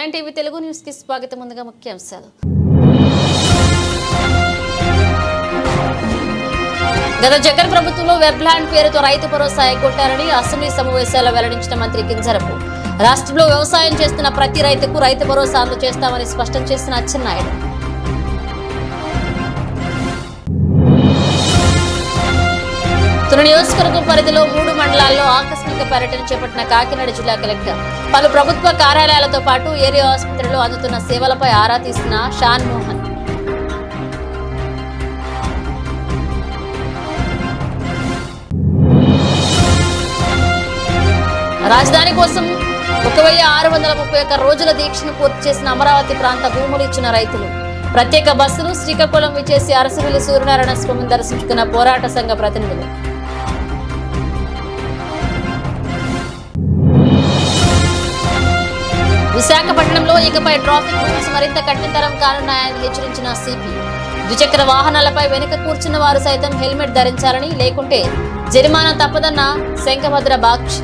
G9 TV Telugu news కి స్వాగతం. ముందుగా ముఖ్యాంశాలు. గత జగన్ ప్రభుత్వంలో వెబ్లాండ్ పేరుతో రైతు భరోసా ఎగ్గొట్టారని అసెంబ్లీ సమావేశాల్లో వెల్లడించిన మంత్రి కింజరపు. రాష్ట్రంలో వ్యవసాయం చేస్తున్న ప్రతి రైతుకు రైతు భరోసా అందజేస్తామని స్పష్టం చేసిన అచ్చెన్నాయుడు. తుని నియోజకవర్గం పరిధిలో 3 మండలాల్లో ఆకస్మిక పర్యటన చేపట్టిన కాకినాడ జిల్లా కలెక్టర్. పలు ప్రభుత్వ కార్యాలయాలతో పాటు ఏరియా ఆసుపత్రిలో అందుతున్న సేవలపై ఆరా తీసిన షాన్ మోహన్. రాజధాని కోసం 1631 రోజుల దీక్షను పూర్తి చేసిన అమరావతి ప్రాంత భూములు ఇచ్చిన రైతులు. ప్రత్యేక బస్సులు శ్రీకాకుళం విచ్చేసి అరసవెల్లి సూర్యనారాయణ స్వామిని దర్శించుకున్న పోరాట సంఘ ప్రతినిధులు. విశాఖపట్నంలో ఇకపై ట్రాఫిక్ రూల్స్ మరింత కఠినతరం కానున్నాయని హెచ్చరించిన సిపి. ద్విచక్ర వాహనాలపై వెనుక కూర్చున్న వారు సైతం హెల్మెట్ ధరించాలని, లేకుంటే జరిమానా తప్పదన్న శంఖభద్ర బాక్షి.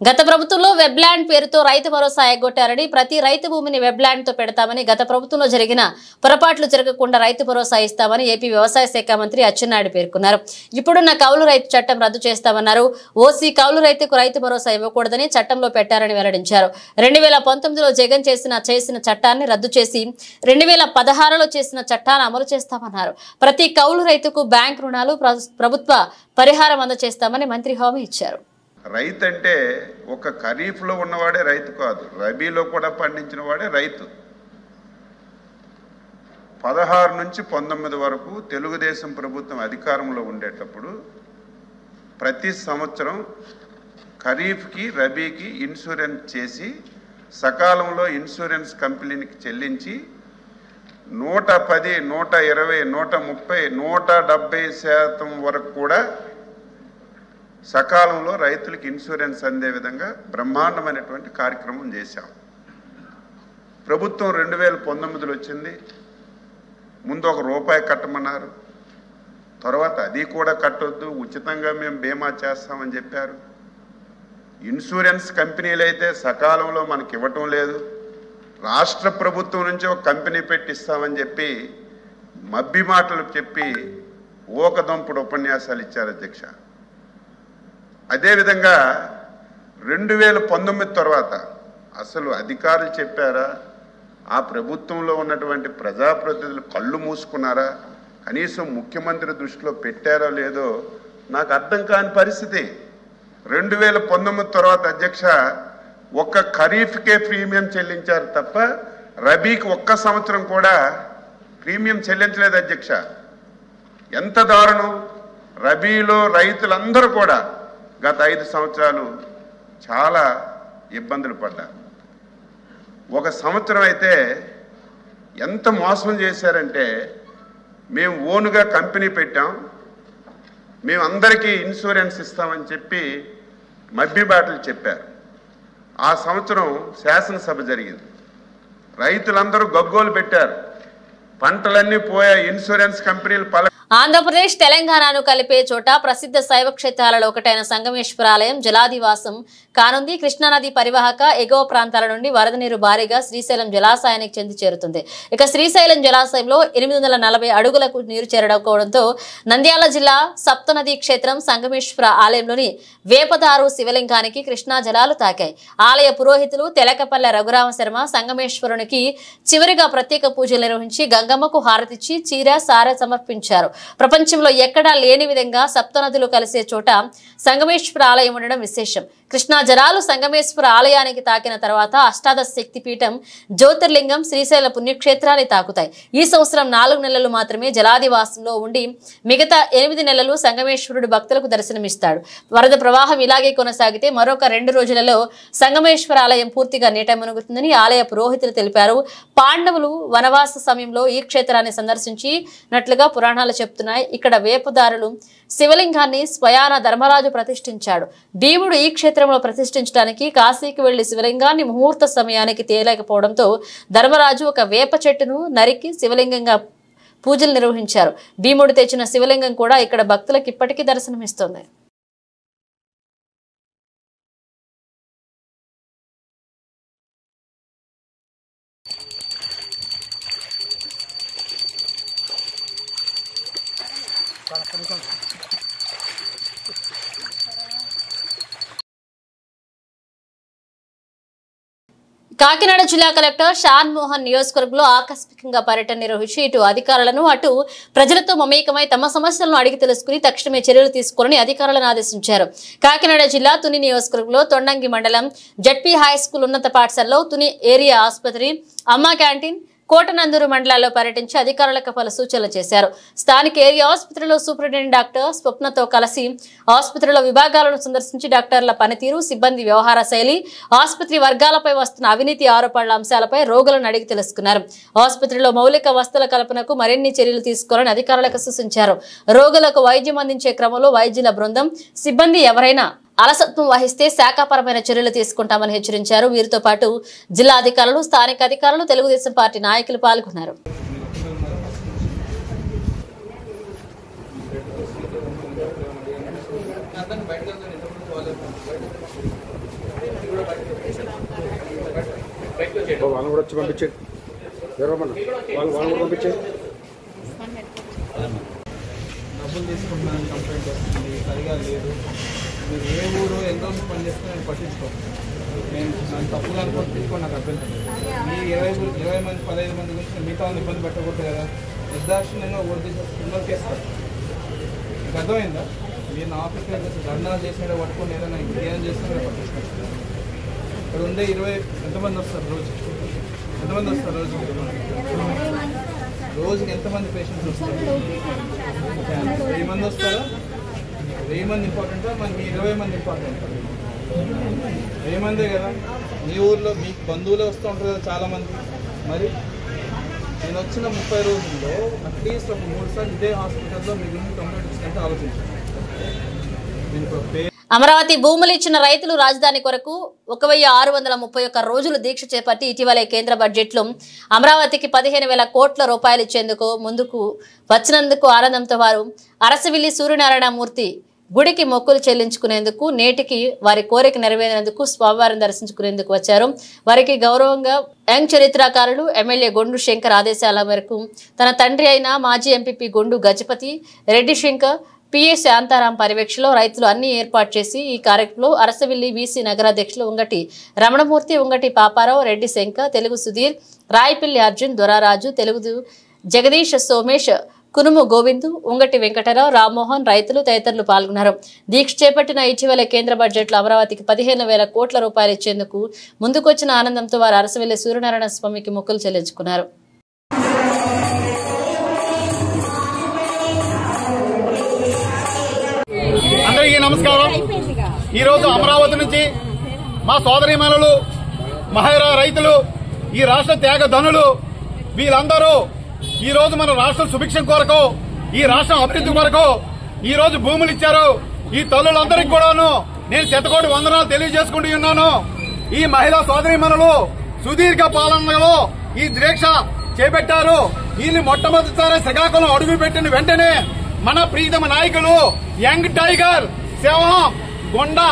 గత ప్రభుత్వంలో వెబ్లాండ్ పేరుతో రైతు భరోసా ఎగ్గొట్టారని, ప్రతి రైతు భూమిని వెబ్లాండ్ తో పెడతామని, గత ప్రభుత్వంలో జరిగిన పొరపాట్లు జరగకుండా రైతు భరోసా ఇస్తామని ఏపీ వ్యవసాయ శాఖ మంత్రి అచ్చెన్నాయుడు పేర్కొన్నారు. ఇప్పుడున్న కౌలు రైతు చట్టం రద్దు చేస్తామన్నారు. ఓసీ కౌలు రైతుకు రైతు భరోసా ఇవ్వకూడదని చట్టంలో పెట్టారని వెల్లడించారు. 2019లో జగన్ చేసిన చట్టాన్ని రద్దు చేసి 2016లో చేసిన చట్టాన్ని అమలు చేస్తామన్నారు. ప్రతి కౌలు రైతుకు బ్యాంక్ రుణాలు, ప్రభుత్వ పరిహారం అందజేస్తామని మంత్రి హామీ ఇచ్చారు. రైతు అంటే ఒక ఖరీఫ్లో ఉన్నవాడే రైతు కాదు, రబీలో కూడా పండించిన వాడే రైతు. 16 నుంచి 19 వరకు తెలుగుదేశం ప్రభుత్వం అధికారంలో ఉండేటప్పుడు ప్రతి సంవత్సరం ఖరీఫ్కి రబీకి ఇన్సూరెన్స్ చేసి సకాలంలో ఇన్సూరెన్స్ కంపెనీకి చెల్లించి 110, 120, 130, 170% వరకు కూడా సకాలంలో రైతులకు ఇన్సూరెన్స్ అందే విధంగా బ్రహ్మాండమైనటువంటి కార్యక్రమం చేశాం. ప్రభుత్వం 2019లో వచ్చింది. ముందు ₹1 కట్టమన్నారు, తర్వాత అది కూడా కట్టొద్దు, ఉచితంగా మేము బీమా చేస్తామని చెప్పారు. ఇన్సూరెన్స్ కంపెనీలు అయితే సకాలంలో మనకి ఇవ్వటం లేదు. రాష్ట్ర ప్రభుత్వం నుంచి ఒక కంపెనీ పెట్టిస్తామని చెప్పి మబ్బి మాటలు చెప్పి ఊకదంపుడు ఉపన్యాసాలు ఇచ్చారు అధ్యక్ష. అదేవిధంగా 2019 తర్వాత అసలు అధికారులు చెప్పారా, ఆ ప్రభుత్వంలో ఉన్నటువంటి ప్రజాప్రతినిధులు కళ్ళు మూసుకున్నారా, కనీసం ముఖ్యమంత్రి దృష్టిలో పెట్టారో లేదో నాకు అర్థం కాని పరిస్థితి. 2019 తర్వాత అధ్యక్ష ఒక్క ఖరీఫ్కే ప్రీమియం చెల్లించారు తప్ప రబీకి ఒక్క సంవత్సరం కూడా ప్రీమియం చెల్లించలేదు అధ్యక్ష. ఎంత దారుణం! రబీలో రైతులందరూ కూడా గత 5 సంవత్సరాలు చాలా ఇబ్బందులు పడ్డారు. ఒక సంవత్సరం అయితే ఎంత మోసం చేశారంటే, మేము ఓన్గా కంపెనీ పెట్టాం, మేము అందరికీ ఇన్సూరెన్స్ ఇస్తామని చెప్పి మబ్బి బాటలు చెప్పారు. ఆ సంవత్సరం శాసనసభ జరిగింది. రైతులందరూ గగ్గోలు పెట్టారు, పంటలన్నీ పోయా, ఇన్సూరెన్స్ కంపెనీలు ఆంధ్రప్రదేశ్ తెలంగాణను కలిపే చోట ప్రసిద్ధ శైవ క్షేత్రాలలో ఒకటైన సంగమేశ్వర ఆలయం జలాదివాసం కానుంది. కృష్ణానది పరివాహక ఎగువ ప్రాంతాల నుండి వరద నీరు భారీగా శ్రీశైలం జలాశయానికి చెంది చేరుతుంది. ఇక శ్రీశైలం జలాశయంలో 840 అడుగులకు నీరు చేరడంతో నంద్యాల జిల్లా సప్తనది క్షేత్రం సంగమేశ్వర ఆలయంలోని వేపదారు శివలింగానికి కృష్ణా జలాలు తాకాయి. ఆలయ పురోహితులు తెలకపల్లె రఘురామ శర్మ సంగమేశ్వరునికి చివరిగా ప్రత్యేక పూజలు నిర్వహించి గంగమ్మకు హారతిచ్చి చీర సార సమర్పించారు. ప్రపంచంలో ఎక్కడా లేని విధంగా సప్తనదులు కలిసే చోట సంగమేశ్వర ఆలయం ఉండడం విశేషం. కృష్ణా జలాలు సంగమేశ్వర ఆలయానికి తాకిన తర్వాత అష్టాదశ శక్తి పీఠం జ్యోతిర్లింగం శ్రీశైల పుణ్యక్షేత్రాన్ని తాకుతాయి. ఈ సంవత్సరం 4 నెలలు మాత్రమే జలాదివాసంలో ఉండి మిగతా 8 నెలలు సంగమేశ్వరుడు భక్తులకు దర్శనమిస్తాడు. వరద ప్రవాహం ఇలాగే కొనసాగితే మరొక 2 రోజులలో సంగమేశ్వర ఆలయం పూర్తిగా నీట మునుగుతుందని ఆలయ పురోహితులు తెలిపారు. పాండవులు వనవాస సమయంలో ఈ క్షేత్రాన్ని సందర్శించినట్లుగా పురాణాలు చెప్తున్నాయి. ఇక్కడ వేపదారులు శివలింగాన్ని స్వయాన ధర్మరాజు ప్రతిష్ఠించాడు. భీముడు ఈ క్షేత్రంలో ప్రతిష్ఠించడానికి కాశీకి వెళ్లి శివలింగాన్ని ముహూర్త సమయానికి తేలేకపోవడంతో ధర్మరాజు ఒక వేప చెట్టును నరికి శివలింగంగా పూజలు నిర్వహించారు. భీముడు తెచ్చిన శివలింగం కూడా ఇక్కడ భక్తులకు ఇప్పటికీ దర్శనమిస్తుంది. కాకినాడ జిల్లా కలెక్టర్ షాన్ మోహన్ నియోజకవర్గంలో ఆకస్మికంగా పర్యటన నిర్వహించి ఇటు అధికారులను అటు ప్రజలతో మమేకమై తమ సమస్యలను అడిగి తెలుసుకుని తక్షణమే చర్యలు తీసుకోవాలని అధికారులను ఆదేశించారు. కాకినాడ జిల్లా తుని నియోజకవర్గంలో తొండంగి మండలం జడ్పీ హై స్కూల్ ఉన్నత పాఠశాలలో తుని ఏరియా ఆసుపత్రి, అమ్మ క్యాంటీన్, కోటనందూరు మండలాల్లో పర్యటించి అధికారులకు పలు సూచనలు చేశారు. స్థానిక ఏరియా ఆసుపత్రిలో సూపరింటెండెంట్ డాక్టర్ స్వప్నతో కలిసి ఆసుపత్రిలో విభాగాలను సందర్శించి డాక్టర్ల పనితీరు, సిబ్బంది వ్యవహార శైలి, ఆసుపత్రి వర్గాలపై వస్తున్న అవినీతి ఆరోపణల అంశాలపై రోగులను అడిగి తెలుసుకున్నారు. ఆసుపత్రిలో మౌలిక వసతుల కల్పనకు మరిన్ని చర్యలు తీసుకోవాలని అధికారులకు సూచించారు. రోగులకు వైద్యం అందించే క్రమంలో వైద్యుల బృందం, సిబ్బంది ఎవరైనా అలసత్వం వహిస్తే శాఖాపరమైన చర్యలు తీసుకుంటామని హెచ్చరించారు. వీరితో పాటు జిల్లా అధికారులు, స్థానిక అధికారులు, తెలుగుదేశం పార్టీ నాయకులు పాల్గొన్నారు. డబ్బులు తీసుకుంటున్నాను కంప్లైంట్ వస్తుంది, సరిగా లేదు. మీరు ఏ ఊరు ఎంత పని చేస్తే నేను పట్టించుకోను. నేను నన్ను తప్పుగా అనుకోని తీసుకోండి, నాకు అభ్యంతరం. మీ 20 మంది 15 మంది గురించి మిగతా వాళ్ళని ఇబ్బంది పెట్టకూడదు కదా. నిర్దాక్షిణ్యంగా ఓటు తీసేసి క్రిమినల్ కేసు కట్టారు. మీకు అర్థమైందా? మీరు నా ఆఫీస్కి వెళ్ళి ధర్నాలు చేసినా పట్టుకొని ఏదైనా ఏం చేసినా పట్టించుకుంటారు. ఇక్కడ ఉండే 20 ఎంతమంది వస్తారు రోజు? ఎంతమంది వస్తారు రోజు? రోజుకి ఎంతమంది పేషెంట్స్ వస్తారు? 1000 మంది వస్తారా? 1000 మంది ఇంపార్టెంటా మనకి 20 మంది ఇంపార్టెంట్? 1000 మందే కదా. మీ ఊర్లో మీకు బంధువులే వస్తూ ఉంటారు కదా చాలామంది. మరి నేను వచ్చిన 30 రోజుల్లో అట్లీస్ట్ ఒక 3 సార్లు ఇదే హాస్పిటల్లో మీ గురించి కంప్లైంట్ ఇచ్చినట్టు ఆలోచించాను. అమరావతి భూములు ఇచ్చిన రైతులు రాజధాని కొరకు 1631 రోజులు దీక్ష చేపట్టి ఇటీవలే కేంద్ర బడ్జెట్లో అమరావతికి 15,000 కోట్ల రూపాయలు ఇచ్చేందుకు ముందుకు వచ్చినందుకు ఆనందంతో వారు అరసవిల్లి సూర్యనారాయణమూర్తి గుడికి మొక్కులు చెల్లించుకునేందుకు, నేటికి వారి కోరిక నెరవేరేందుకు స్వామివారిని దర్శించుకునేందుకు వచ్చారు. వారికి గౌరవంగా యంగ్ చరిత్రకారులు ఎమ్మెల్యే గొండు శంకర్ ఆదేశాల మేరకు తన తండ్రి అయిన మాజీ ఎంపీపీ గొండు గజపతి రెడ్డి శంకర్, పిఏ శాంతారాం పర్యవేక్షణలో రైతులు అన్ని ఏర్పాటు చేసి ఈ కార్యక్రమంలో అరసవిల్లి వీసీ నగరాధ్యక్షులు ఉంగటి రమణమూర్తి, ఉంగటి పాపారావు, రెడ్డి శంకర్, తెలుగు సుధీర్, రాయపిల్లి అర్జున్, దొరారాజు, తెలుగు జగదీష్, సోమేష్, కునుము గోవిందు, ఉంగటి వెంకటరావు, రామ్మోహన్, రైతులు తదితరులు పాల్గొన్నారు. దీక్ష చేపట్టిన ఇటీవల కేంద్ర బడ్జెట్లో అమరావతికి 15,000 కోట్ల రూపాయలు ఇచ్చేందుకు ముందుకొచ్చిన ఆనందంతో వారు అరసవిల్లి సూర్యనారాయణ స్వామికి మొక్కులు చెల్లించుకున్నారు. అందరికీ నమస్కారం. ఈరోజు అమరావతి నుంచి మా సోదరీమణులు, మహిళా రైతులు, ఈ రాష్ట్ర త్యాగ ధనులు వీళ్ళందరూ ఈ రోజు మన రాష్ట్రం సుభిక్షం కొరకు, ఈ రాష్ట్రం అభివృద్ధి కొరకు ఈ రోజు భూములు ఇచ్చారు. ఈ తల్లులందరికీ కూడాను నేను శతకోటి వందనాలు తెలియజేసుకుంటూ ఉన్నాను. ఈ మహిళా సోదరీమణులు సుదీర్ఘ పాలనలో ఈ దీక్ష చేపట్టారు. వీళ్ళు మొట్టమొదటిసారి శ్రీకాకుళం అడుగు పెట్టిన వెంటనే మన ప్రీతమ నాయకులు యంగ్ టైగర్ సింహం గొండా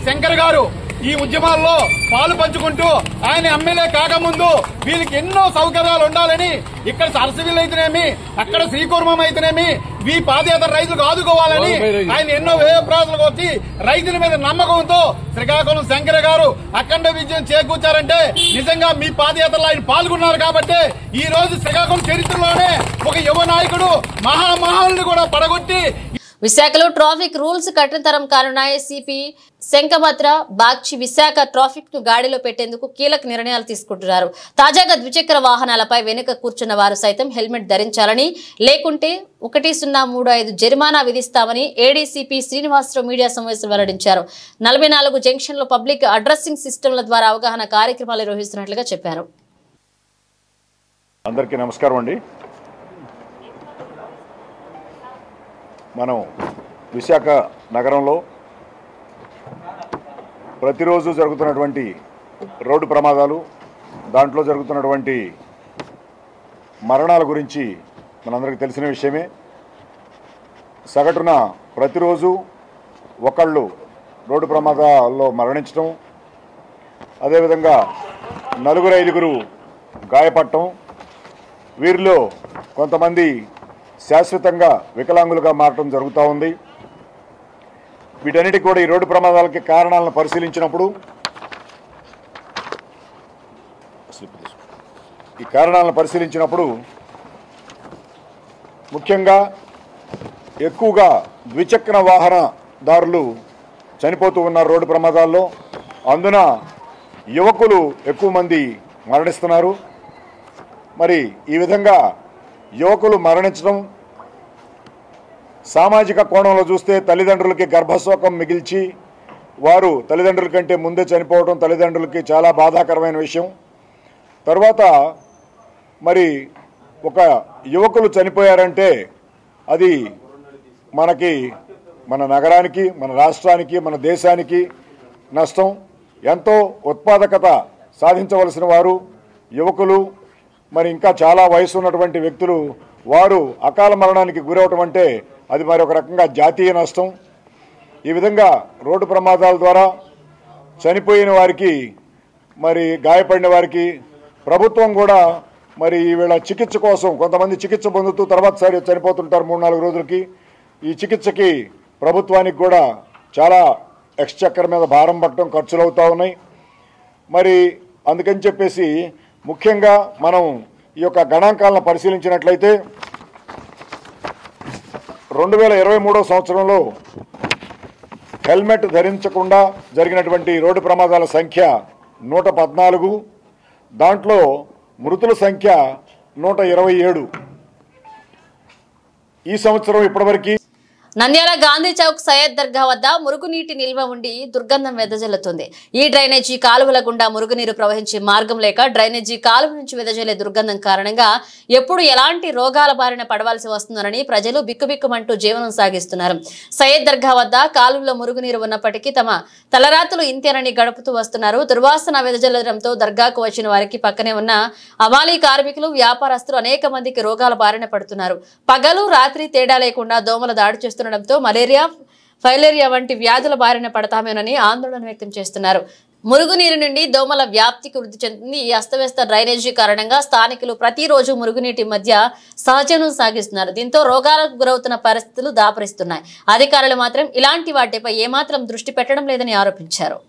శంకర్ గారు ఈ ఉద్యమాల్లో పాలు పంచుకుంటూ ఆయన ఎమ్మెల్యే కాకముందు వీళ్ళకి ఎన్నో సౌకర్యాలు ఉండాలని ఇక్కడ అరసవిల్లి అయితేనేమి, అక్కడ శ్రీకుర్మం అయితేనేమి ఈ పాదయాత్ర రైతులకు ఆదుకోవాలని ఆయన ఎన్నో వ్యయప్రాసాలకు వచ్చి రైతుల మీద నమ్మకంతో శ్రీకాకుళం శంకర్ గారు అఖండ విజయం చేకూర్చారంటే నిజంగా మీ పాదయాత్రలో ఆయన పాల్గొన్నారు కాబట్టి ఈ రోజు శ్రీకాకుళం చరిత్రలోనే ఒక యువ నాయకుడు మహామహాలను కూడా పడగొట్టి విశాఖలో ట్రాఫిక్ రూల్స్ కఠినతరం కానున్నాయి. సిపి శంకమత్ర బాగ్చి విశాఖ ట్రాఫిక్ ను గాడిలో పెట్టేందుకు కీలక నిర్ణయాలు తీసుకుంటున్నారు. తాజాగా ద్విచక్ర వాహనాలపై వెనుక కూర్చున్న వారు సైతం హెల్మెట్ ధరించాలని, లేకుంటే 1035 జరిమానా విధిస్తామని ఏడీసీపీ శ్రీనివాసరావు మీడియా సమావేశంలో వెల్లడించారు. 44 జంక్షన్లో పబ్లిక్ అడ్రస్సింగ్ సిస్టమ్ల ద్వారా అవగాహన కార్యక్రమాలు నిర్వహిస్తున్నట్లుగా చెప్పారు. అందరికీ నమస్కారం అండి. మనం విశాఖ నగరంలో ప్రతిరోజు జరుగుతున్నటువంటి రోడ్డు ప్రమాదాలు, దాంట్లో జరుగుతున్నటువంటి మరణాల గురించి మనందరికీ తెలిసిన విషయమే. సగటున ప్రతిరోజు ఒకళ్ళు రోడ్డు ప్రమాదాల్లో మరణించడం, అదేవిధంగా 4-5 గాయపడటం, వీరిలో కొంతమంది శాశ్వతంగా వికలాంగులుగా మారటం జరుగుతూ ఉంది. వీటన్నిటికీ కూడా ఈ రోడ్డు ప్రమాదాలకి కారణాలను పరిశీలించినప్పుడు స్లిప్ తీసుకో. ఈ కారణాలను పరిశీలించినప్పుడు ముఖ్యంగా ఎక్కువగా ద్విచక్ర వాహనదారులు చనిపోతూ ఉన్నారు రోడ్డు ప్రమాదాల్లో. అందున యువకులు ఎక్కువ మంది మరణిస్తున్నారు. మరి ఈ విధంగా యువకులు మరణించడం సామాజిక కోణంలో చూస్తే తల్లిదండ్రులకి గర్భశోకం మిగిల్చి వారు తల్లిదండ్రుల కంటే ముందే చనిపోవడం తల్లిదండ్రులకి చాలా బాధాకరమైన విషయం. తర్వాత మరి ఒక యువకులు చనిపోయారంటే అది మనకి మన నగరానికి మన రాష్ట్రానికి మన దేశానికి నష్టం. ఎంతో ఉత్పాదకత సాధించవలసిన వారు యువకులు, మరి ఇంకా చాలా వయసు ఉన్నటువంటి వ్యక్తులు వారు అకాల మరణానికి గురవటం అంటే అది మరి ఒక రకంగా జాతీయ నష్టం. ఈ విధంగా రోడ్డు ప్రమాదాల ద్వారా చనిపోయిన వారికి మరి గాయపడిన వారికి ప్రభుత్వం కూడా మరి వీళ్ళ చికిత్స కోసం కొంతమంది చికిత్స పొందుతూ తర్వాత సారి చనిపోతుంటారు 3-4 రోజులకి. ఈ చికిత్సకి ప్రభుత్వానికి కూడా చాలా ఎక్స్‌చక్కర్ మీద భారం పడటం ఖర్చులు అవుతూ ఉన్నాయి. మరి అందుకని చెప్పేసి ముఖ్యంగా మనం ఈ యొక్క గణాంకాలను పరిశీలించినట్లయితే 2023 సంవత్సరంలో హెల్మెట్ ధరించకుండా జరిగినటువంటి రోడ్డు ప్రమాదాల సంఖ్య 114. దాంట్లో మృతుల సంఖ్య 127. ఈ సంవత్సరం ఇప్పటివరకు నంద్యాల గాంధీ చౌక్ సయ్యద్ దర్గా వద్ద మురుగునీటి నిల్వ ఉండి దుర్గంధం వెదజల్లుతుంది. ఈ డ్రైనేజీ కాలువల గుండా మురుగునీరు ప్రవహించే మార్గం లేక డ్రైనేజీ కాలువ నుంచి వెదజల్లే దుర్గంధం కారణంగా ఎప్పుడు ఎలాంటి రోగాల బారిన పడవలసి వస్తుందోనని ప్రజలు బిక్కుబిక్కుమంటూ జీవనం సాగిస్తున్నారు. సయ్యద్ దర్గా వద్ద కాలువలో మురుగునీరు ఉన్నప్పటికీ తమ తలరాతులు ఇంతేనని గడుపుతూ వస్తున్నారు. దుర్వాసన వెదజల్లడంతో దర్గాకు వచ్చిన వారికి పక్కనే ఉన్న అమాలీ కార్మికులు వ్యాపారస్తులు అనేక మందికి రోగాల బారిన పడుతున్నారు. పగలు రాత్రి తేడా లేకుండా దోమల దాడి చేస్తుండటంతో మలేరియా, ఫైలేరియా వంటి వ్యాధుల బారిన పడతామేనని ఆందోళన వ్యక్తం చేస్తున్నారు. మురుగునీరు నుండి దోమల వ్యాప్తికి వృద్ధి చెందుతుంది. ఈ అస్తవ్యస్త డ్రైనేజీ కారణంగా స్థానికులు ప్రతిరోజు మురుగునీటి మధ్య సహజీవనం సాగిస్తున్నారు. దీంతో రోగాలకు గురవుతున్న పరిస్థితులు దాపరిస్తున్నాయి. అధికారులు మాత్రం ఇలాంటి వాటిపై ఏమాత్రం దృష్టి పెట్టడం లేదని ఆరోపించారు.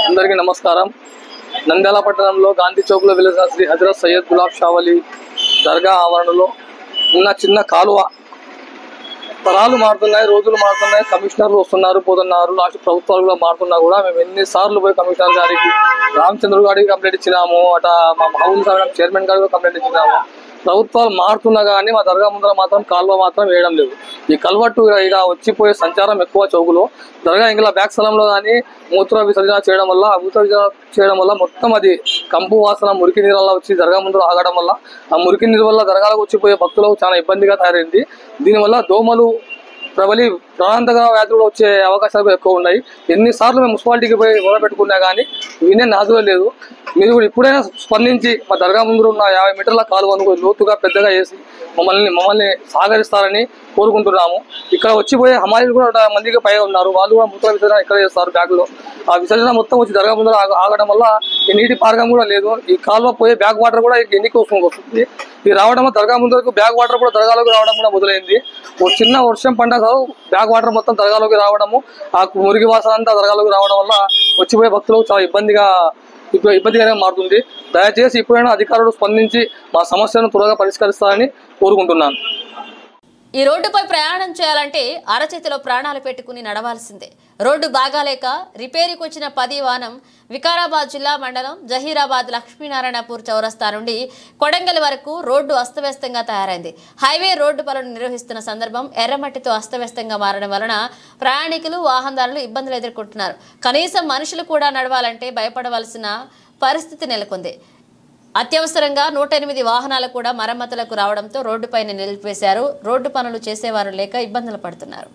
అందరికీ నమస్కారం. నంద్యాల పట్టణంలో గాంధీ చౌక్లో వెలిసిన శ్రీ హజరత్ సయ్యద్ గులాబ్ షా వలి దర్గా ఆవరణలో ఉన్న చిన్న కాలువ తరాలు మారుతున్నాయి, రోజులు మారుతున్నాయి, కమిషనర్లు వస్తున్నారు పోతున్నారు, లాస్ట్ ప్రభుత్వాలు కూడా మారుతున్నా కూడా మేము ఎన్నిసార్లు పోయి కమిషనర్ గారికి, రామచంద్ర గారికి కంప్లైంట్ ఇచ్చినాము, అట మా మహబూబ్ సాగర్ చైర్మన్ గారికి కంప్లైంట్ ఇచ్చినాము. ప్రభుత్వాలు మారుతున్నా కానీ మా దర్గా ముందర మాత్రం కాలువ మాత్రం వేయడం లేదు. ఈ కల్వట్టు ఇక వచ్చిపోయే సంచారం ఎక్కువ చౌకులో దర్గా ఇంకా బ్యాక్ స్థలంలో కానీ మూత్ర విసర్జన చేయడం వల్ల మొత్తం అది కంపు వాసన మురికి నీళ్ళ వచ్చి దర్గా ముందర ఆగడం వల్ల ఆ మురికి నీరు వల్ల దర్గాలకు వచ్చిపోయే భక్తులకు చాలా ఇబ్బందిగా తయారైంది. దీనివల్ల దోమలు ప్రబలి ప్రాణాంతక వ్యాధులు వచ్చే అవకాశాలు ఎక్కువ ఉన్నాయి. ఎన్నిసార్లు మేము మున్సిపాలిటీకి పోయి మొదలుపెట్టుకున్నా కానీ వినే నాదులో లేదు. మీరు ఇప్పుడైనా స్పందించి మా దర్గా ముందు ఉన్న 50 మీటర్ల కాలువను లోతుగా పెద్దగా వేసి మమ్మల్ని సహకరిస్తారని కోరుకుంటున్నాము. ఇక్కడ వచ్చిపోయే హమాలీలు కూడా 100 మందికి పైగా ఉన్నారు. వాళ్ళు కూడా మూత్ర విసర్జన ఇక్కడ చేస్తారు బ్యాగ్లో. ఆ విసర్జన మొత్తం వచ్చి దర్గా ముందర ఆగడం వల్ల ఈ నీటి పారకం కూడా లేదు. ఈ కాలువ పోయే బ్యాక్ వాటర్ కూడా ఎన్నిక వస్తుంది. ఇది రావడం దర్గా ముందరకు బ్యాక్ వాటర్ కూడా దర్గాలోకి రావడం కూడా మొదలైంది. ఒక చిన్న వర్షం పండగ బ్యాక్ వాటర్ మొత్తం దర్గాలోకి రావడము, ఆ మురికి వాసన అంతా దర్గాలోకి రావడం వల్ల వచ్చిపోయే భక్తులకు చాలా ఇబ్బందిగానే మారుతుంది. దయచేసి ఇప్పుడైనా అధికారులు స్పందించి మా సమస్యను త్వరగా పరిష్కరిస్తారని కోరుకుంటున్నాను. ఈ రోడ్డుపై ప్రయాణం చేయాలంటే అరచేతిలో ప్రాణాలు పెట్టుకుని నడవాల్సిందే. రోడ్డు బాగాలేక రిపేరుకు వచ్చిన 10 వాహనం వికారాబాద్ జిల్లా మండలం జహీరాబాద్ లక్ష్మీనారాయణపూర్ చౌరస్తా నుండి కొడంగల్ వరకు రోడ్డు అస్తవ్యస్తంగా తయారైంది. హైవే రోడ్డు పనులు నిర్వహిస్తున్న సందర్భం ఎర్రమట్టితో అస్తవ్యస్తంగా మారడం వలన ప్రయాణికులు వాహనదారులు ఇబ్బందులు ఎదుర్కొంటున్నారు. కనీసం మనుషులు కూడా నడవాలంటే భయపడవలసిన పరిస్థితి నెలకొంది. అత్యవసరంగా 108 వాహనాలు కూడా మరమ్మతులకు రావడంతో రోడ్డుపైన నిలిపివేశారు. రోడ్డు పనులు చేసేవారు లేక ఇబ్బందులు పడుతున్నారు.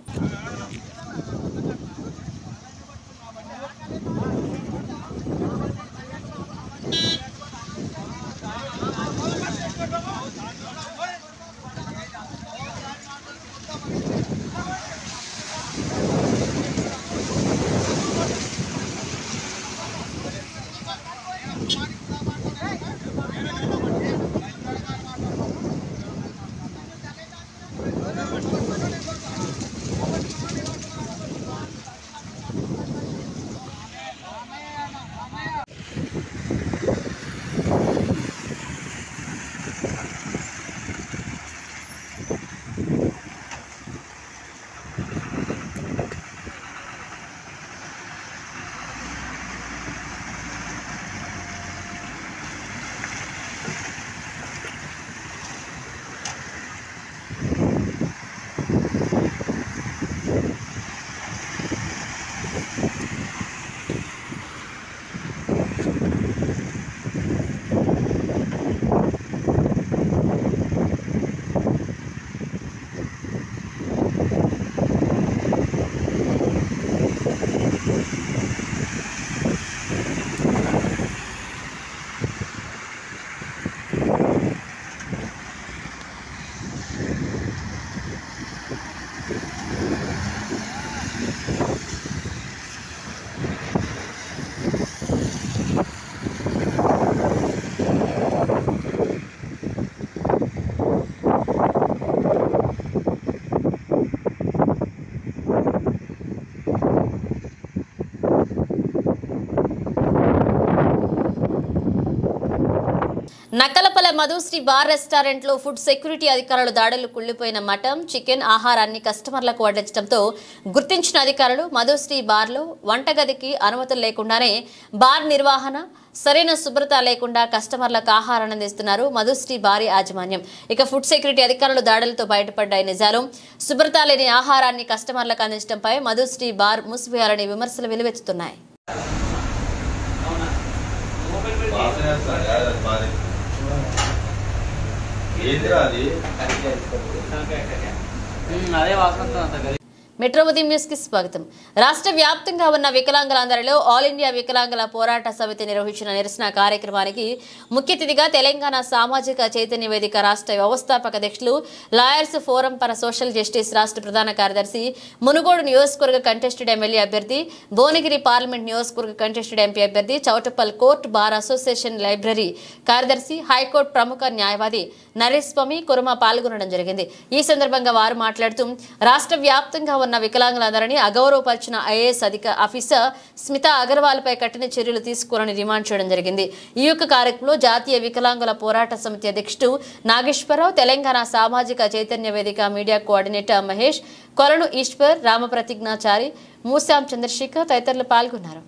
నక్కలపల్లె మధుశ్రీ బార్ రెస్టారెంట్ లో ఫుడ్ సెక్యూరిటీ అధికారులు దాడులు కుళ్లిపోయిన మటన్ చికెన్ ఆహారాన్ని కస్టమర్లకు వడ్డించడంతో గుర్తించిన అధికారులు మధుశ్రీ బార్ లో వంటగదికి అనుమతులు లేకుండానే బార్ నిర్వహణ సరైన శుభ్రత లేకుండా కస్టమర్లకు ఆహారాన్ని అందిస్తున్నారు మధుశ్రీ బార్ యాజమాన్యం. ఇక ఫుడ్ సెక్యూరిటీ అధికారులు దాడులతో బయటపడ్డాయి నిజాలు. శుభ్రత లేని ఆహారాన్ని కస్టమర్లకు అందించడంపై మధుశ్రీ బార్ మూసివేయాలని విమర్శలు వెలువెత్తుతున్నాయి. మెట్రో ఉదయం న్యూస్ కి స్వాగతం. రాష్ట్ర వ్యాప్తంగా ఉన్న వికలాంగులందరిలో ఆల్ ఇండియా వికలాంగుల పోరాట సమితి నిర్వహించిన నిరసన కార్యక్రమానికి ముఖ్య అతిథిగా తెలంగాణ సామాజిక చైతన్య వేదిక రాష్ట్ర వ్యవస్థాపక అధ్యక్షులు lawyers forum for social justice రాష్ట్ర ప్రధాన కార్యదర్శి మునుగోడు నియోజకవర్గ కంటెస్టెడ్ ఎమ్మెల్యే అభ్యర్థి భువనగిరి పార్లమెంట్ నియోజకవర్గ కంటెస్టెడ్ ఎంపీ అభ్యర్థి Choutuppal court bar association library కార్యదర్శి హైకోర్టు ప్రముఖ న్యాయవాది నరేష్ స్వామి కుర్మ పాల్గొనడం జరిగింది. ఈ సందర్భంగా వారు మాట్లాడుతూ రాష్ట్ర వ్యాప్తంగా ఉన్న వికలాంగులందరినీ అగౌరవపరిచిన ఐఏఎస్ ఆఫీసర్ స్మితా అగర్వాల్ పై కఠిన చర్యలు తీసుకోవాలని డిమాండ్ చేయడం జరిగింది. ఈ యొక్క కార్యక్రమంలో జాతీయ వికలాంగుల పోరాట సమితి అధ్యక్షుడు నాగేశ్వరరావు, తెలంగాణ సామాజిక చైతన్య వేదిక మీడియా కోఆర్డినేటర్ మహేష్, కొలను ఈశ్వర్, రామప్రతిజ్ఞాచారి, మూసాం చంద్రశేఖర్ తదితరులు పాల్గొన్నారు.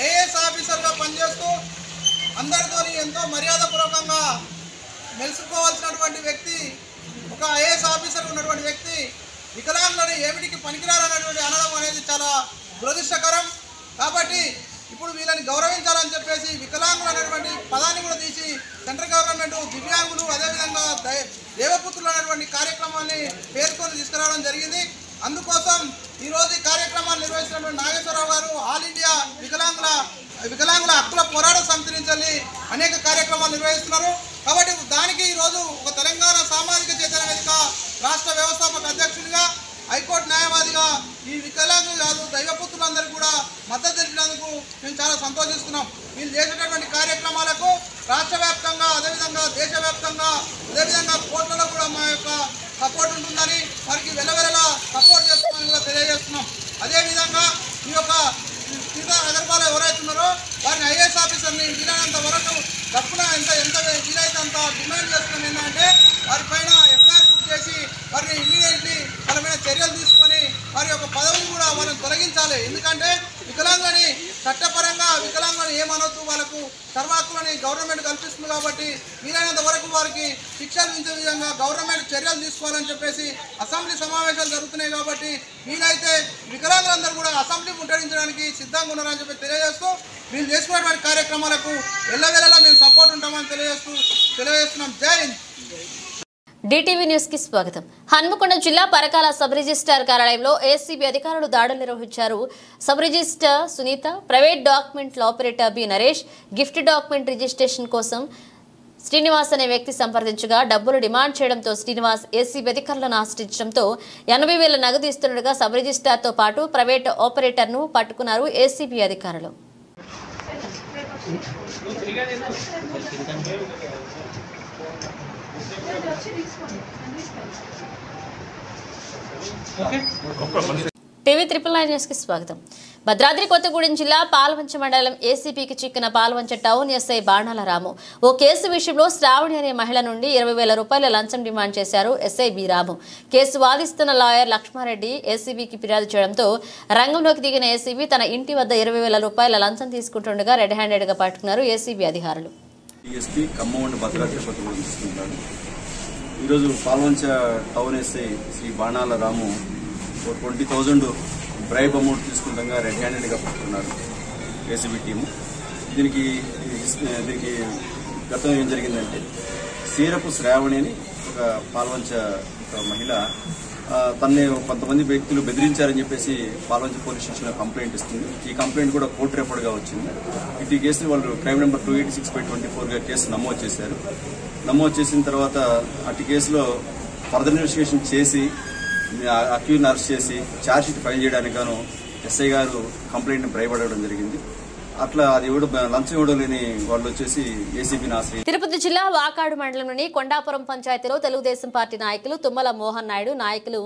ఐఏఎస్ ఆఫీసర్గా పనిచేస్తూ అందరితో ఎంతో మర్యాదపూర్వకంగా మెలుసుకోవాల్సినటువంటి వ్యక్తి, ఒక ఐఏఎస్ ఆఫీసర్ ఉన్నటువంటి వ్యక్తి వికలాంగులను ఏమిటికి పనికిరారనేటువంటి అనడం అనేది చాలా దురదృష్టకరం. కాబట్టి ఇప్పుడు వీళ్ళని గౌరవించాలని చెప్పేసి వికలాంగులు అనేటువంటి పదాన్ని కూడా తీసి సెంట్రల్ గవర్నమెంట్ దివ్యాంగులు అదేవిధంగా దేవపుత్రులు అనేటువంటి కార్యక్రమాన్ని పేర్కొని తీసుకురావడం జరిగింది. అందుకోసం ఈరోజు ఈ కార్యక్రమాన్ని నిర్వహించినటువంటి నాగేశ్వరరావు గారు ఆల్ ఇండియా వికలాంగుల హక్కుల పోరాట సమితి నుంచి అనేక కార్యక్రమాలు నిర్వహిస్తున్నారు. కాబట్టి దానికి ఈరోజు ఒక తెలంగాణ సామాజిక చైతన్య వేదిక రాష్ట్ర వ్యవస్థాపక అధ్యక్షుడిగా, హైకోర్టు న్యాయవాదిగా ఈ వికలాంగులు కాదు దైవపుత్రులందరూ కూడా మద్దతు తెలిపినందుకు మేము చాలా సంతోషిస్తున్నాం. వీళ్ళు చేసేటటువంటి కార్యక్రమాలకు రాష్ట్ర వ్యాప్తంగా అదేవిధంగా దేశవ్యాప్తంగా అదేవిధంగా కోర్టులలో కూడా మా యొక్క సపోర్ట్ ఉంటుందని వారికి వెలవెలలా సపోర్ట్ చేస్తున్నామని కూడా తెలియజేస్తున్నాం. అదేవిధంగా ఈ యొక్క స్మితా అగర్వాల్ ఎవరైతున్నారో వారిని ఐఏఎస్ ఆఫీసర్ని వీలైనంత వరకు తప్పున ఎంత వీలైతే అంత డిమాండ్ చేస్తున్నాం. ఏంటంటే వారిపైన ఎఫ్ఐఆర్ బుక్ చేసి వారిని ఇమ్మీడియట్లీ వాళ్ళ మీద చర్యలు తీసుకొని వారి యొక్క పదవిని కూడా వాళ్ళని తొలగించాలి. ఎందుకంటే వికలాంగులని చట్టపరంగా వికలాంగులను ఏమనొద్దు, వాళ్ళకు సర్వహక్కులని గవర్నమెంట్ కల్పిస్తుంది. కాబట్టి వీలైనంత వరకు వారికి శిక్షలు ఇచ్చే విధంగా గవర్నమెంట్ చర్యలు తీసుకోవాలని చెప్పేసి అసెంబ్లీ సమావేశాలు జరుగుతున్నాయి. కాబట్టి వీలైతే వికలాంగులందరూ కూడా అసెంబ్లీ ముట్టడించడానికి సిద్ధంగా ఉన్నారని చెప్పి తెలియజేస్తూ వీళ్ళు చేసుకున్నటువంటి కార్యక్రమాలకు ఎల్లవేళలా మేము సపోర్ట్ ఉంటామని తెలియజేస్తున్నాం. జై హింద్. డిటివి న్యూస్ కి స్వాగతం. హన్మకొండ జిల్లా పరకాల సబ్ రిజిస్ట్రార్ కార్యాలయంలో ఏసీబీ అధికారులు దాడులు నిర్వహించారు. సబ్ రిజిస్ట్రార్ సునీత, ప్రైవేట్ డాక్యుమెంట్ల operator B Naresh gift document registration కోసం శ్రీనివాస్ అనే వ్యక్తి సంప్రదించగా డబ్బులు డిమాండ్ చేయడంతో శ్రీనివాస్ ఏసీబీ అధికారులను ఆశ్రయించడంతో 80,000 నగదు ఇస్తుండగా సబ్ రిజిస్ట్రార్తో పాటు ప్రైవేట్ ఆపరేటర్ను పట్టుకున్నారు ఏసీబీ అధికారులు. టీవీ 999 న్యూస్ కి స్వాగతం. భద్రాద్రి కొత్తగూడెం జిల్లా పాల్వంచ మండలం ఏసీపీకి చిక్కిన పాల్వంచ టౌన్ ఎస్ఐ బాణాల రాము. ఓ కేసు విషయంలో శ్రావణి అనే మహిళ నుండి 20,000 రూపాయల లంచం డిమాండ్ చేశారు ఎస్ఐ బి రాము. కేసు వాదిస్తున్న లాయర్ లక్ష్మారెడ్డి ఏసీబీకి ఫిర్యాదు చేయడంతో రంగంలోకి దిగిన ఏసీబీ తన ఇంటి వద్ద 20,000 రూపాయల లంచం తీసుకుంటుండగా రెడ్ హ్యాండెడ్ గా పట్టుకున్నారు ఏసీబీ అధికారులు. డిఎస్పీ ఖమ్మం భద్రాద్రి కొత్తగూడెం తీసుకుంటాను. ఈరోజు పాల్వంచ టౌన్ ఎస్ఐ శ్రీ బాణాల రాము 20,000 బ్రైబ్ అమౌంట్ తీసుకుంటాగా రెడ్ హ్యాండెడ్గా పట్టుకున్నారు ఏసీబీ టీము. దీనికి గతం ఏం జరిగిందంటే సీరపు శ్రావణి అని ఒక పాల్వంచ మహిళ తనని కొంతమంది వ్యక్తులు బెదిరించారని చెప్పేసి పాల్వంచ పోలీస్ స్టేషన్లో కంప్లైంట్ ఇస్తుంది. ఈ కంప్లైంట్ కూడా కోర్టు రెఫర్డ్గా వచ్చింది. ఈ కేసుని వాళ్ళు క్రైమ్ నెంబర్ 286/24గా కేసు నమోదు చేశారు. నమోదు చేసిన తర్వాత అటు కేసులో ఫర్దర్ ఇన్వెస్టిగేషన్ చేసి అక్యూజ్ని అరెస్ట్ చేసి ఛార్జ్షీట్ ఫైల్ చేయడానికి గాను ఎస్ఐ గారు కంప్లైంట్ని భయపడడం జరిగింది. అట్లా అది లంచం ఇవ్వడం లేని వాళ్ళు వచ్చేసి ఏసీబీని ఆశ్రయించారు. తిరుపతి జిల్లా వాకాడు మండలంలోని కొండాపురం పంచాయతీలో తెలుగుదేశం పార్టీ నాయకులు తుమ్మల మోహన్ నాయుడు, నాయకులు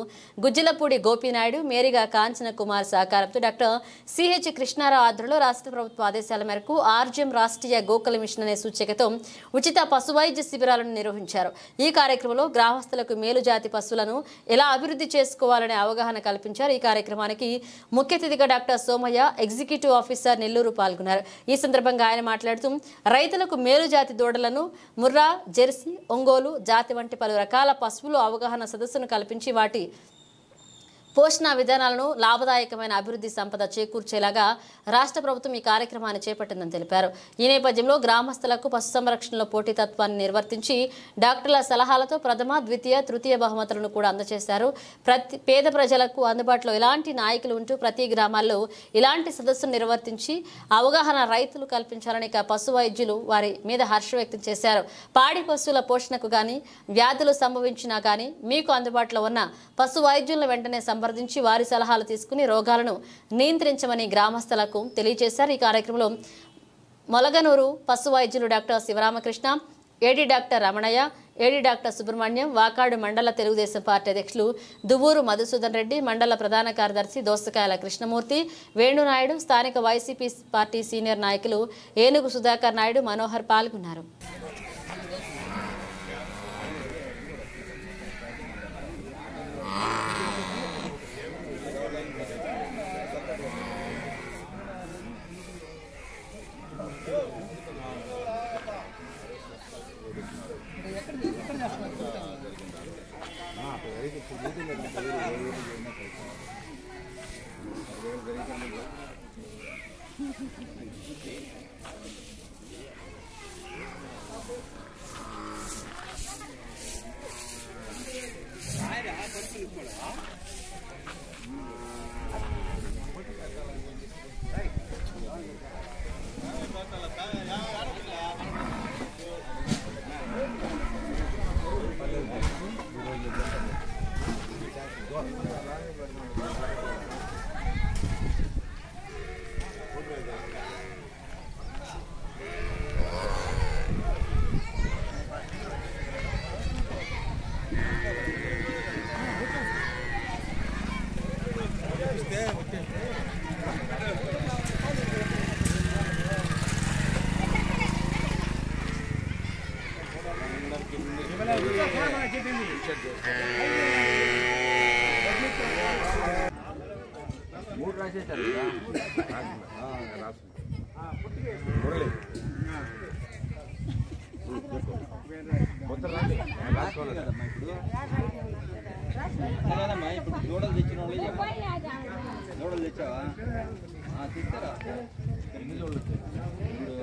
గుజ్జలపూడి గోపీనాయుడు, మేరిగా కాంచన కుమార్ సహకారంతో డాక్టర్ సిహెచ్ కృష్ణారావు ఆధ్వర్యంలో రాష్ట్ర ప్రభుత్వ ఆదేశాల మేరకు ఆర్జీఎం రాష్ట్రీయ గోకుల మిషన్ అనే సూచికతో ఉచిత పశువైద్య శిబిరాలను నిర్వహించారు. ఈ కార్యక్రమంలో గ్రామస్తులకు మేలుజాతి పశువులను ఎలా అభివృద్ధి చేసుకోవాలనే అవగాహన కల్పించారు. ఈ కార్యక్రమానికి ముఖ్య అతిథిగా doctor Somaiah, executive officer Nellore పాల్గొన్నారు. ఈ సందర్భంగా ఆయన మాట్లాడుతూ రైతులకు మేలు జాతి దూడలను, ముర్రా, జెర్సీ, ఒంగోలు జాతి వంటి పలు రకాల పశువులు అవగాహన సదస్సును కల్పించి వాటి పోషణ విధానాలను లాభదాయకమైన అభివృద్ధి సంపద చేకూర్చేలాగా రాష్ట్ర ప్రభుత్వం ఈ కార్యక్రమాన్ని చేపట్టిందని తెలిపారు. ఈ నేపథ్యంలో గ్రామస్తులకు పశు సంరక్షణలో పోటీతత్వాన్ని నిర్వర్తించి డాక్టర్ల సలహాలతో ప్రథమ, ద్వితీయ, తృతీయ బహుమతులను కూడా అందజేశారు. పేద ప్రజలకు అందుబాటులో ఇలాంటి నాయకులు ఉంటూ ప్రతి గ్రామాల్లో ఇలాంటి సదస్సును నిర్వర్తించి అవగాహన రైతులు కల్పించాలని పశు వైద్యులు వారి మీద హర్షం వ్యక్తం చేశారు. పాడి పశువుల పోషణకు గాని వ్యాధులు సంభవించినా గాని మీకు అందుబాటులో ఉన్న పశు వైద్యులను వెంటనే సంప్రదించి వారి సలహాలు తీసుకుని రోగాలను నియంత్రించమని గ్రామస్తులకు తెలియజేశారు. ఈ కార్యక్రమంలో మొలగనూరు పశు వైద్యులు doctor Sivaramakrishna, AD doctor Ramanaiah, AD doctor Subrahmanyam, Vakadu మండల తెలుగుదేశం పార్టీ అధ్యక్షులు దువ్వూరు మధుసూదన్ రెడ్డి, మండల ప్రధాన కార్యదర్శి దోసకాయల కృష్ణమూర్తి, వేణునాయుడు, స్థానిక వైసీపీ పార్టీ సీనియర్ నాయకులు ఏనుగు సుధాకర్ నాయుడు, మనోహర్ పాల్గొన్నారు. ఇప్పుడు దూడలు తెచ్చిన వాళ్ళు దూడలు తెచ్చావా తీస్తారా ఎన్ని దూడలు ఇప్పుడు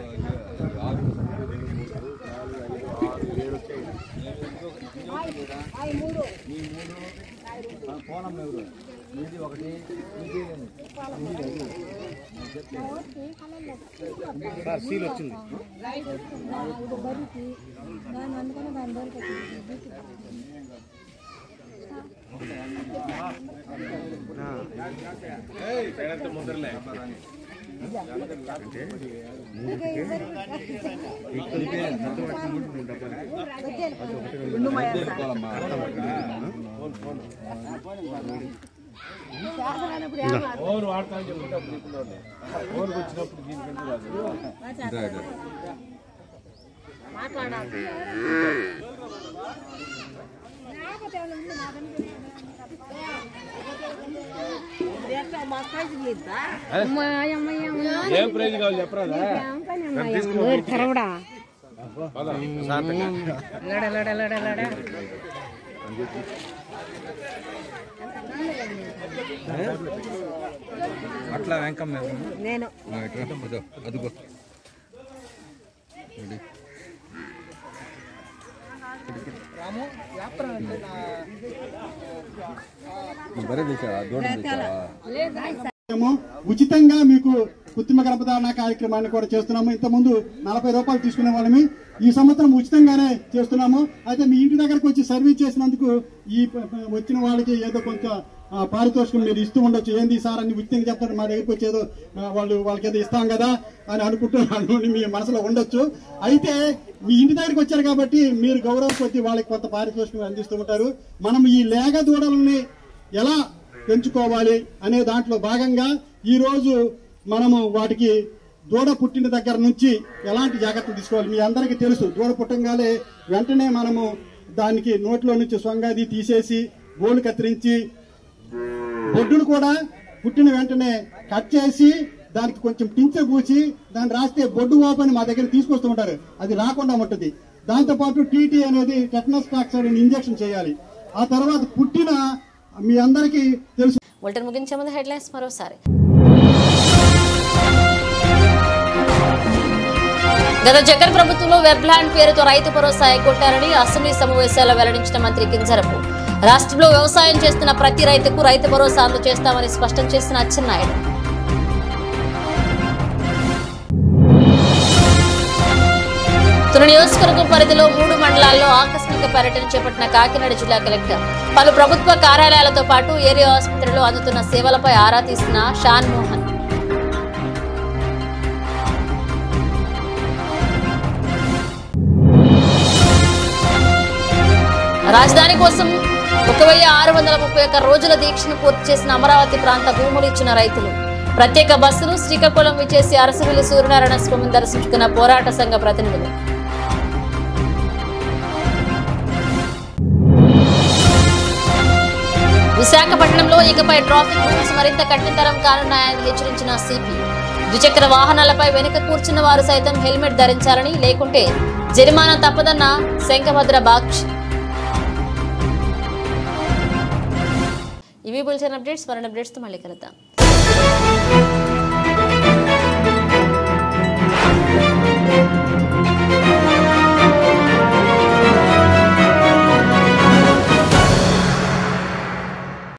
6 ఫోన్ ఎవరు మీది ఒకటి సార్ సీల్ వచ్చింది ముందరలే ఓవర్ వాడతా అని చెప్తే ఓవర్ వచ్చినప్పుడు దీనికంటే రాదు మాట్లాడాలి ఏం ప్రైజ్ కావాలి చెప్పరా అట్లా వెంకమ్మ నేను అదుగో రాము ఉచితంగా మీకు కృత్రిమ గర్భధారణ కార్యక్రమాన్ని కూడా చేస్తున్నాము. ఇంతకుముందు 40 రూపాయలు తీసుకునే వాళ్ళమి, ఈ సంవత్సరం ఉచితంగానే చేస్తున్నాము. అయితే మీ ఇంటి దగ్గరకు వచ్చి సర్వీస్ చేసినందుకు ఈ వచ్చిన వాళ్ళకి ఏదో కొంచెం పారితోషికం మీరు ఇస్తూ ఉండొచ్చు. ఏంది సార్ అని ఉచితంగా చెప్తారు, మా దగ్గరికి వచ్చి ఏదో వాళ్ళకి ఏదో ఇస్తాం కదా అని అనుకుంటున్నాను మీ మనసులో ఉండొచ్చు. అయితే మీ ఇంటి దగ్గరికి వచ్చారు కాబట్టి మీరు గౌరవం కొద్ది వాళ్ళకి కొంత పారితోషికం అందిస్తూ ఉంటారు. మనం ఈ లేగ దూడలని ఎలా పెంచుకోవాలి అనే దాంట్లో భాగంగా ఈ రోజు మనము వాటికి దూడ పుట్టిన దగ్గర నుంచి ఎలాంటి జాగ్రత్తలు తీసుకోవాలి మీ అందరికీ తెలుసు. దూడ పుట్టంగానే వెంటనే మనము దానికి నోట్లో నుంచి సొంగాది తీసేసి గోలు కత్తిరించి బొడ్డును కూడా పుట్టిన వెంటనే కట్ చేసి దానికి కొంచెం టించర్ పూసి దాన్ని రాస్తే బొడ్డు ఓపెన్ మా దగ్గర తీసుకొస్తూ ఉంటారు, అది రాకుండా ఉంటుంది. దాంతోపాటు టీటీ అనేది టెటనస్ టాక్సైడ్ ఇంజెక్షన్ చేయాలి. ఆ తర్వాత పుట్టిన మీ అందరికీ తెలుసు. బులెటిన్ ముగించే ముందు హెడ్లైన్స్ మరోసారి. గత జగన్ ప్రభుత్వంలో వెబ్లాండ్ పేరుతో రైతు భరోసా ఎగ్గొట్టారని అసెంబ్లీ సమావేశాల్లో వెల్లడించిన మంత్రి కింజరపు. రాష్ట్రంలో వ్యవసాయం చేస్తున్న ప్రతి రైతుకు రైతు భరోసా అందజేస్తామని స్పష్టం చేసిన అచ్చెన్నాయుడు. తుని నియోజకవర్గం పరిధిలో 3 మండలాల్లో ఆకస్మిక పర్యటన చేపట్టిన కాకినాడ జిల్లా కలెక్టర్. పలు ప్రభుత్వ కార్యాలయాలతో పాటు ఏరియా ఆసుపత్రిలో అందుతున్న సేవలపై ఆరా తీసిన షాన్ మోహన్. రాజధాని కోసం 1631 రోజుల దీక్షను పూర్తి చేసిన అమరావతి ప్రాంత భూములు ఇచ్చిన రైతులు. ప్రత్యేక బస్సులు శ్రీకాకుళం విచ్చేసి అరసవెల్లి సూర్యనారాయణ స్వామిని దర్శించుకున్న పోరాట సంఘ ప్రతినిధులు. విశాఖపట్నంలో ఇకపై ట్రాఫిక్ రూల్స్ మరింత కఠినతరం కానున్నాయని హెచ్చరించిన సిపి. ద్విచక్ర వాహనాలపై వెనుక కూర్చున్న వారు సైతం హెల్మెట్ ధరించాలని, లేకుంటే జరిమానా తప్పదన్న శంఖభద్ర బాక్షి. ఇవి బులెటిన్ అప్డేట్స్. మరిన్ని అప్డేట్స్ తో మళ్ళీ కలుద్దాం.